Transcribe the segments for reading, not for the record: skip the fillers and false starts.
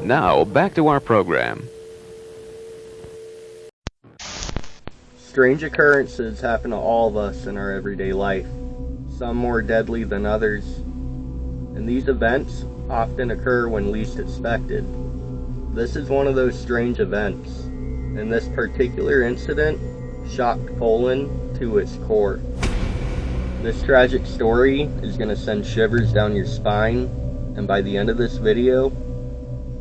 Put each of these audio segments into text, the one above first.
Now, back to our program. Strange occurrences happen to all of us in our everyday life, some more deadly than others, and these events often occur when least expected. This is one of those strange events, and this particular incident shocked Poland to its core. This tragic story is going to send shivers down your spine, and by the end of this video,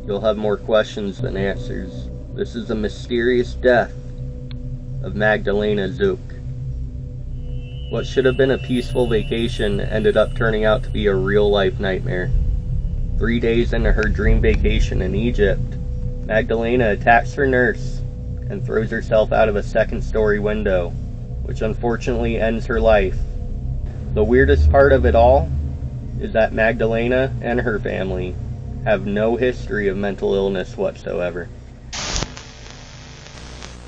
you'll have more questions than answers. This is the mysterious death of Magdalena Zuk. What should have been a peaceful vacation ended up turning out to be a real-life nightmare. 3 days into her dream vacation in Egypt, Magdalena attacks her nurse and throws herself out of a second-story window, which unfortunately ends her life. The weirdest part of it all is that Magdalena and her family have no history of mental illness whatsoever.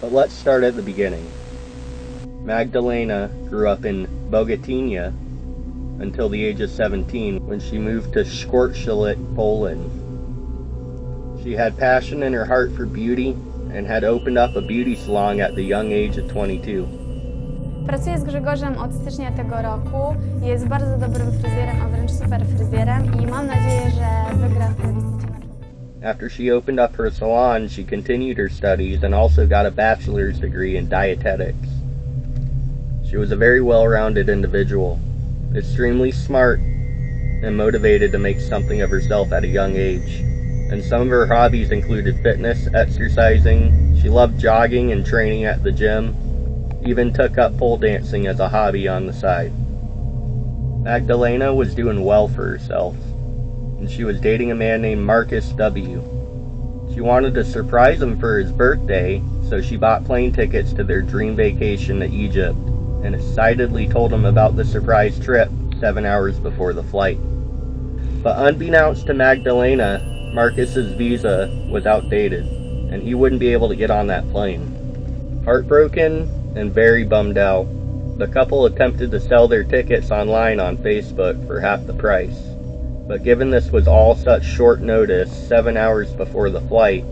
But let's start at the beginning. Magdalena grew up in Bogatynia until the age of 17 when she moved to Szkorczylet, Poland. She had passion in her heart for beauty and had opened up a beauty salon at the young age of 22. Pracuję z Grzegorzem od stycznia tego roku. Jest bardzo dobrym fryzjerem, a wręcz super fryzjerem i mam nadzieję, że wygram w plebiscycie na człowieka. After she opened up her salon, she continued her studies and also got a bachelor's degree in dietetics. She was a very well-rounded individual, extremely smart, and motivated to make something of herself at a young age. And some of her hobbies included fitness, exercising. She loved jogging and training at the gym, even took up pole dancing as a hobby on the side. Magdalena was doing well for herself, and she was dating a man named Marcus W. She wanted to surprise him for his birthday, so she bought plane tickets to their dream vacation to Egypt, and excitedly told him about the surprise trip 7 hours before the flight. But unbeknownst to Magdalena, Marcus's visa was outdated, and he wouldn't be able to get on that plane. Heartbroken and very bummed out, the couple attempted to sell their tickets online on Facebook for half the price. But given this was all such short notice, 7 hours before the flight,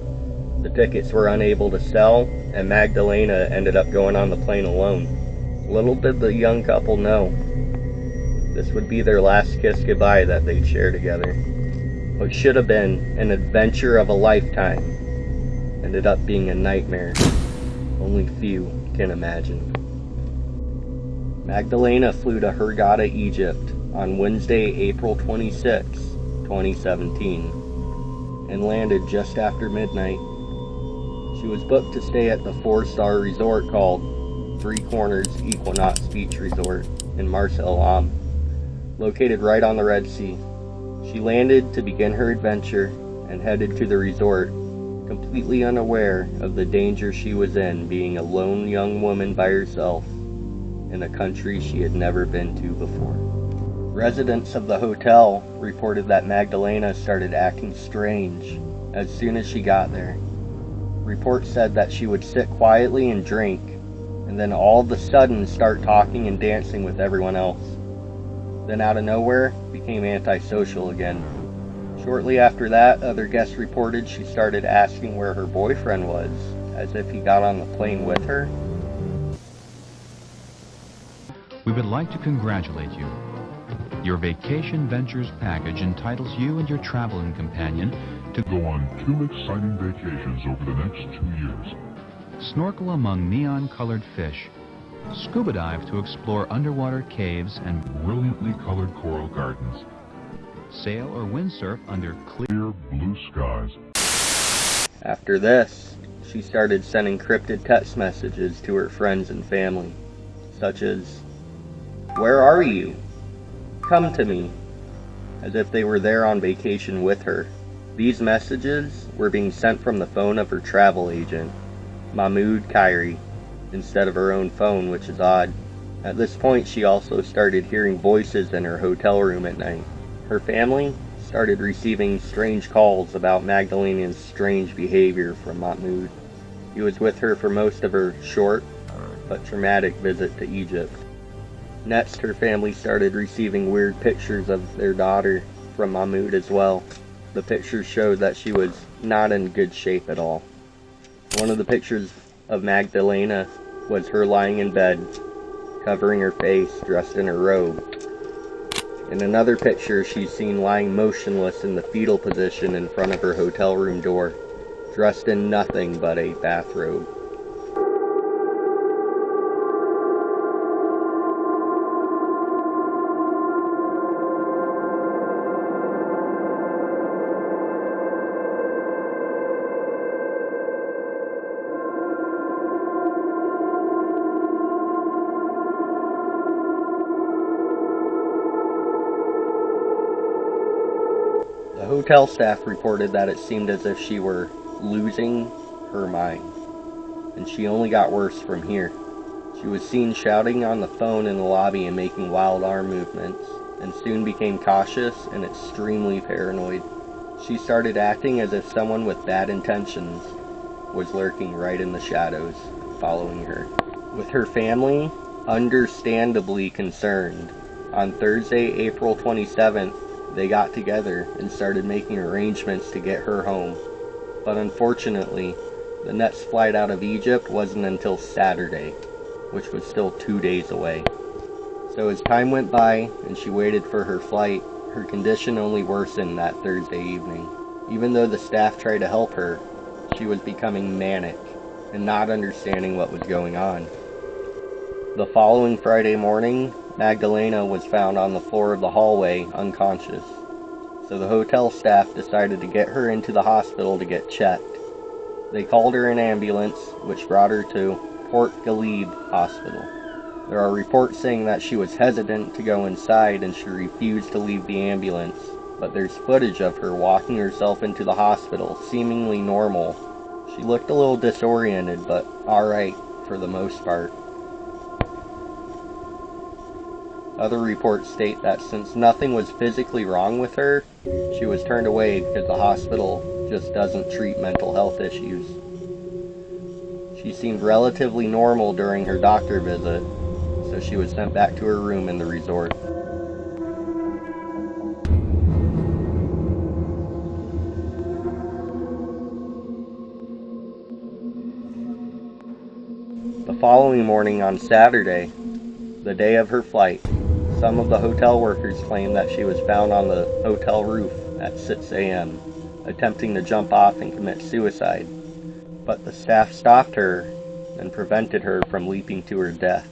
the tickets were unable to sell, and Magdalena ended up going on the plane alone. Little did the young couple know, this would be their last kiss goodbye that they'd share together. What should have been an adventure of a lifetime ended up being a nightmare only few can imagine. Magdalena flew to Hurghada, Egypt on Wednesday, April 26, 2017, and landed just after midnight. She was booked to stay at the 4-star resort called Three Corners Equinox Beach Resort in Mars El Am, located right on the Red Sea. She landed to begin her adventure and headed to the resort, completely unaware of the danger she was in, being a lone young woman by herself in a country she had never been to before. Residents of the hotel reported that Magdalena started acting strange as soon as she got there. Reports said that she would sit quietly and drink, and then all of a sudden start talking and dancing with everyone else. Then out of nowhere, became antisocial again. Shortly after that, other guests reported she started asking where her boyfriend was, as if he got on the plane with her. We would like to congratulate you. Your Vacation Ventures package entitles you and your traveling companion to go on 2 exciting vacations over the next 2 years. Snorkel among neon-colored fish, scuba dive to explore underwater caves and brilliantly colored coral gardens, sail or windsurf under clear blue skies. After this, she started sending cryptic text messages to her friends and family, such as, "Where are you? Come to me," as if they were there on vacation with her. These messages were being sent from the phone of her travel agent, Mahmoud Khairi, instead of her own phone, which is odd. At this point, she also started hearing voices in her hotel room at night. Her family started receiving strange calls about Magdalena's strange behavior from Mahmoud. He was with her for most of her short but traumatic visit to Egypt. Next, her family started receiving weird pictures of their daughter from Mahmoud as well. The pictures showed that she was not in good shape at all. One of the pictures of Magdalena was her lying in bed, covering her face, dressed in her robe. In another picture, she's seen lying motionless in the fetal position in front of her hotel room door, dressed in nothing but a bathrobe. The hotel staff reported that it seemed as if she were losing her mind, and she only got worse from here. She was seen shouting on the phone in the lobby and making wild arm movements, and soon became cautious and extremely paranoid. She started acting as if someone with bad intentions was lurking right in the shadows, following her. With her family understandably concerned, on Thursday, April 27th, they got together and started making arrangements to get her home. But unfortunately, the next flight out of Egypt wasn't until Saturday, which was still 2 days away. So as time went by and she waited for her flight, her condition only worsened that Thursday evening. Even though the staff tried to help her, she was becoming manic and not understanding what was going on. The following Friday morning, Magdalena was found on the floor of the hallway, unconscious. So the hotel staff decided to get her into the hospital to get checked. They called her an ambulance, which brought her to Port Galib Hospital. There are reports saying that she was hesitant to go inside and she refused to leave the ambulance, but there's footage of her walking herself into the hospital, seemingly normal. She looked a little disoriented, but alright for the most part. Other reports state that since nothing was physically wrong with her, she was turned away because the hospital just doesn't treat mental health issues. She seemed relatively normal during her doctor visit, so she was sent back to her room in the resort. The following morning on Saturday, the day of her flight, some of the hotel workers claimed that she was found on the hotel roof at 6 a.m., attempting to jump off and commit suicide, but the staff stopped her and prevented her from leaping to her death.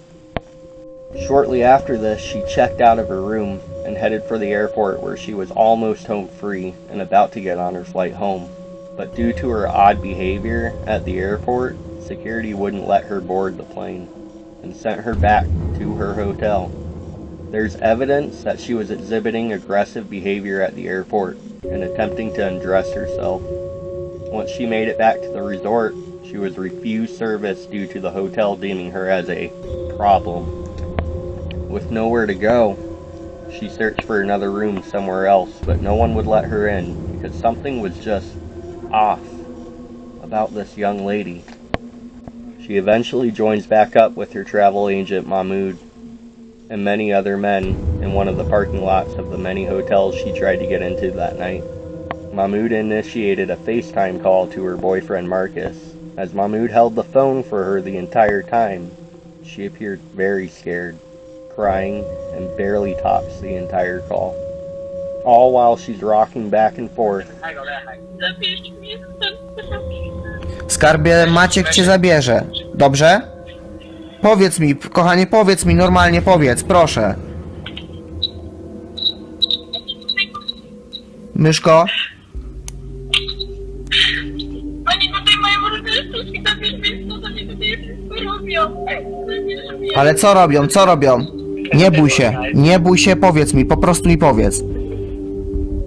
Shortly after this, she checked out of her room and headed for the airport, where she was almost home free and about to get on her flight home. But due to her odd behavior at the airport, security wouldn't let her board the plane and sent her back to her hotel. There's evidence that she was exhibiting aggressive behavior at the airport and attempting to undress herself. Once she made it back to the resort, she was refused service due to the hotel deeming her as a problem. With nowhere to go, she searched for another room somewhere else, but no one would let her in because something was just off about this young lady. She eventually joins back up with her travel agent Mahmoud and many other men in one of the parking lots of the many hotels she tried to get into that night. Mahmoud initiated a FaceTime call to her boyfriend Marcus. As Mahmoud held the phone for her the entire time, she appeared very scared, crying, and barely talks the entire call. All while she's rocking back and forth. Skarbie, Maciek cię zabierze. Dobrze? Powiedz mi, kochanie, powiedz mi, normalnie powiedz, proszę. Myszko? Oni tutaj mają różne sztuczki, zabierz to, oni tutaj wszystko robią. Ale co robią, co robią? Nie bój się, powiedz mi, po prostu mi powiedz.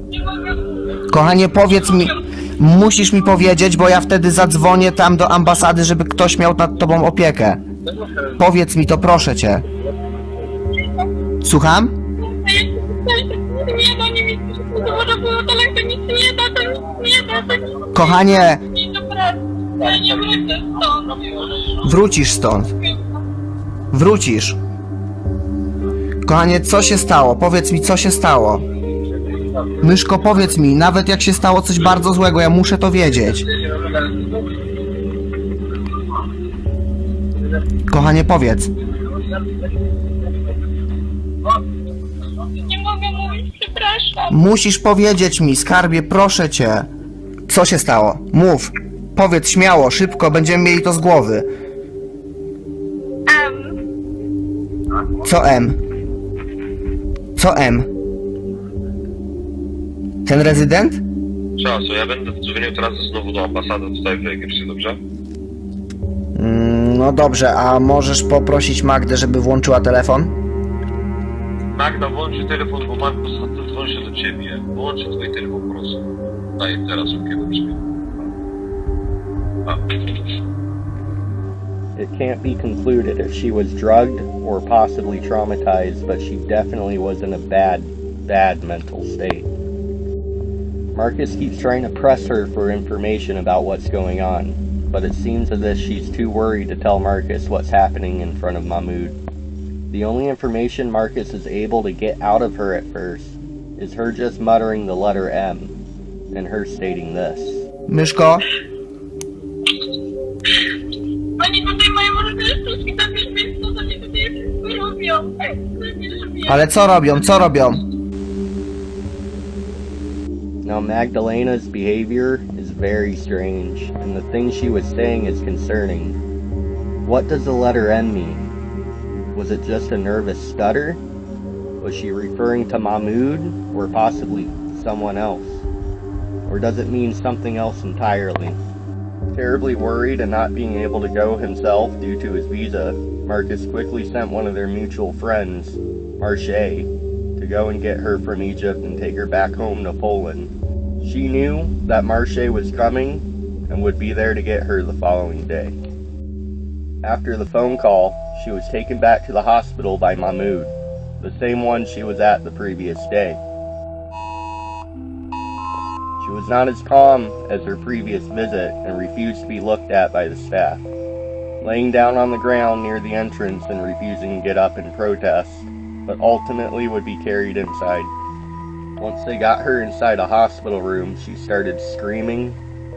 Nie mogę. Kochanie, powiedz mi, musisz mi powiedzieć, bo ja wtedy zadzwonię tam do ambasady, żeby ktoś miał nad tobą opiekę. Powiedz mi to, proszę cię. Słucham? Nie da, nie mi wszystko zawoda, bo to lekko nic nie da, to nic nie da, to nic Kochanie, nie da pracy. Ja nie wrócę stąd już. wrócisz stąd. Wrócisz. Kochanie, co się stało? Powiedz mi, co się stało. Myszko, powiedz mi, nawet jak się stało coś bardzo złego, ja muszę to wiedzieć. Kochanie, powiedz. Nie mogę mówić, przepraszam. Musisz powiedzieć mi, skarbie, proszę cię. Co się stało? Mów. Powiedz śmiało, szybko, będziemy mieli to z głowy. Co M? Co M? Ten rezydent? Czasu, ja będę dzwonił teraz znowu do ambasady tutaj w Egipcie, dobrze? No dobrze, a możesz poprosić Magdę, żeby włączyła telefon? Magda, włączy telefon, bo Markus dzwoni się do ciebie. Włączy twój telefon po prostu. Daj teraz szybkiego brzmi. It can't be concluded if she was drugged or possibly traumatized, but she definitely was in a bad mental state. Marcus keeps trying to press her for information about what's going on, but it seems as if she's too worried to tell Marcus what's happening in front of Mahmoud. The only information Marcus is able to get out of her at first is her just muttering the letter M, and her stating this. Myszko? Oni tutaj mają różne sztuczki, tam już miejsce, to oni tutaj wszystko robią. Ale co robią? Co robią? Now Magdalena's behavior is very strange, and the thing she was saying is concerning. What does the letter M mean? Was it just a nervous stutter? Was she referring to Mahmoud, or possibly someone else? Or does it mean something else entirely? Terribly worried and not being able to go himself due to his visa, Marcus quickly sent one of their mutual friends, Marche, to go and get her from Egypt and take her back home to Poland. She knew that Marche was coming and would be there to get her the following day. After the phone call, she was taken back to the hospital by Mahmoud, the same one she was at the previous day. She was not as calm as her previous visit and refused to be looked at by the staff, laying down on the ground near the entrance and refusing to get up and protest, but ultimately would be carried inside. Once they got her inside a hospital room, she started screaming,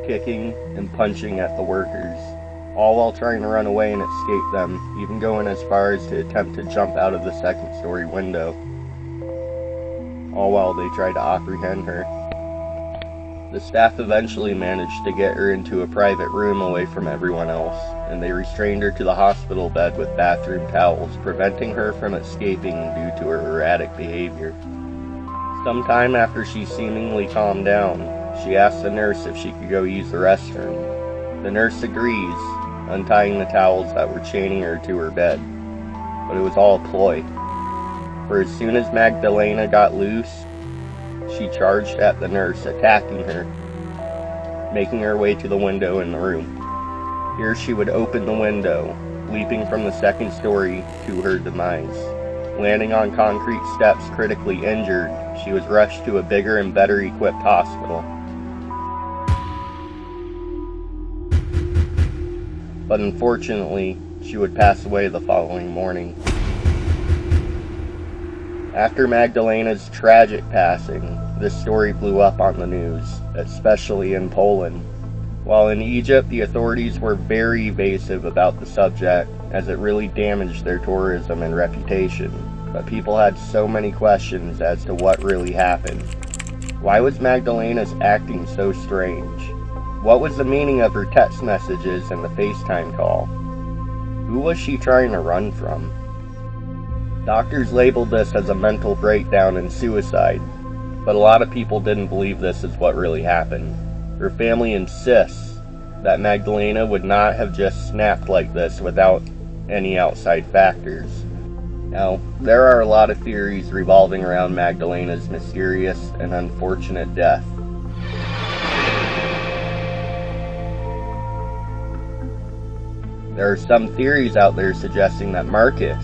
kicking, and punching at the workers, all while trying to run away and escape them, even going as far as to attempt to jump out of the second-story window, all while they tried to apprehend her. The staff eventually managed to get her into a private room away from everyone else, and they restrained her to the hospital bed with bathroom towels, preventing her from escaping due to her erratic behavior. Sometime after she seemingly calmed down, she asked the nurse if she could go use the restroom. The nurse agrees, untying the towels that were chaining her to her bed, but it was all a ploy. For as soon as Magdalena got loose, she charged at the nurse, attacking her, making her way to the window in the room. Here she would open the window, leaping from the second story to her demise. Landing on concrete steps critically injured, she was rushed to a bigger and better equipped hospital. But unfortunately, she would pass away the following morning. After Magdalena's tragic passing, this story blew up on the news, especially in Poland. While in Egypt, the authorities were very evasive about the subject, as it really damaged their tourism and reputation. But people had so many questions as to what really happened. Why was Magdalena's acting so strange? What was the meaning of her text messages and the FaceTime call? Who was she trying to run from? Doctors labeled this as a mental breakdown and suicide, but a lot of people didn't believe this is what really happened. Her family insists that Magdalena would not have just snapped like this without any outside factors. Now, there are a lot of theories revolving around Magdalena's mysterious and unfortunate death. There are some theories out there suggesting that Marcus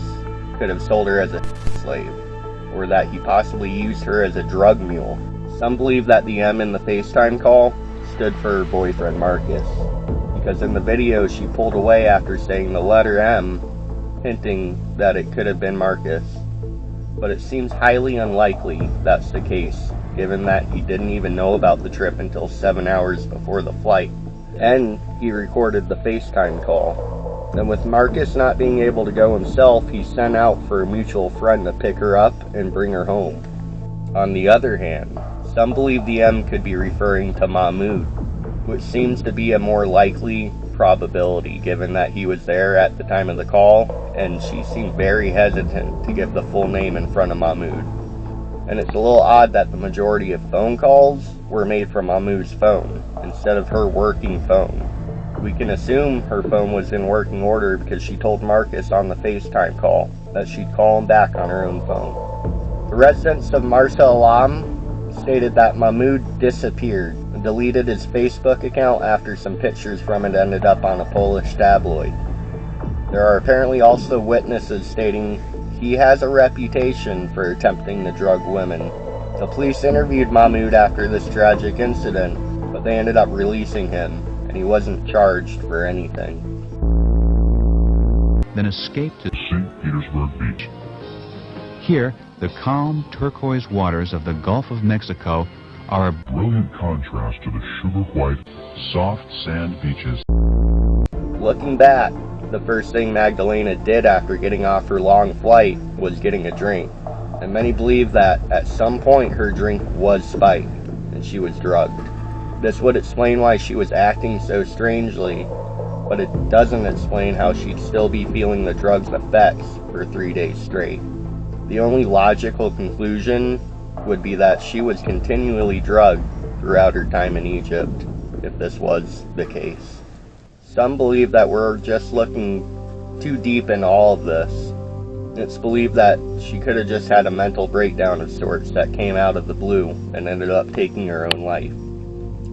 could have sold her as a slave, or that he possibly used her as a drug mule. Some believe that the M in the FaceTime call stood for her boyfriend Marcus, because in the video she pulled away after saying the letter M, hinting that it could have been Marcus. But it seems highly unlikely that's the case, given that he didn't even know about the trip until 7 hours before the flight. And he recorded the FaceTime call. And with Marcus not being able to go himself, he sent out for a mutual friend to pick her up and bring her home. On the other hand, some believe the M could be referring to Mahmoud, which seems to be a more likely probability given that he was there at the time of the call, and she seemed very hesitant to give the full name in front of Mahmoud. And it's a little odd that the majority of phone calls were made from Mahmoud's phone instead of her working phone. We can assume her phone was in working order because she told Marcus on the FaceTime call that she'd call him back on her own phone. The residents of Marsa Alam stated that Mahmoud disappeared and deleted his Facebook account after some pictures from it ended up on a Polish tabloid. There are apparently also witnesses stating he has a reputation for attempting to drug women. The police interviewed Mahmoud after this tragic incident, but they ended up releasing him, and he wasn't charged for anything. Then escaped to St. Petersburg Beach. here. The calm turquoise waters of the Gulf of Mexico are a Brilliant contrast to the sugar-white, soft sand beaches. Looking back, the first thing Magdalena did after getting off her long flight was getting a drink, and many believe that at some point her drink was spiked and she was drugged. This would explain why she was acting so strangely, but it doesn't explain how she'd still be feeling the drug's effects for 3 days straight. The only logical conclusion would be that she was continually drugged throughout her time in Egypt, if this was the case. Some believe that we're just looking too deep into all of this. It's believed that she could have just had a mental breakdown of sorts that came out of the blue and ended up taking her own life.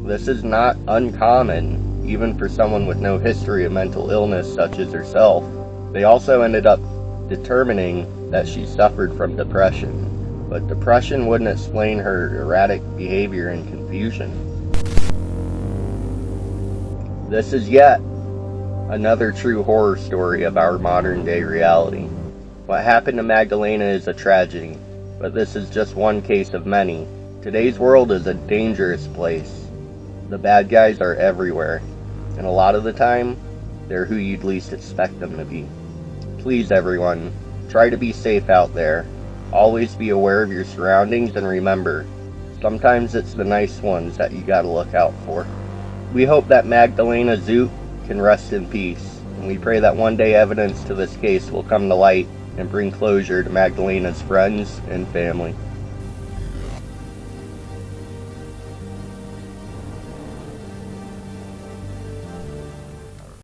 This is not uncommon, even for someone with no history of mental illness such as herself. They also ended up determining that she suffered from depression, but depression wouldn't explain her erratic behavior and confusion. This is yet another true horror story of our modern day reality. What happened to Magdalena is a tragedy, but this is just one case of many. Today's world is a dangerous place. The bad guys are everywhere, and a lot of the time, they're who you'd least expect them to be. Please everyone, try to be safe out there. Always be aware of your surroundings, and remember, sometimes it's the nice ones that you gotta look out for. We hope that Magdalena Zuk can rest in peace, and we pray that one day evidence to this case will come to light and bring closure to Magdalena's friends and family.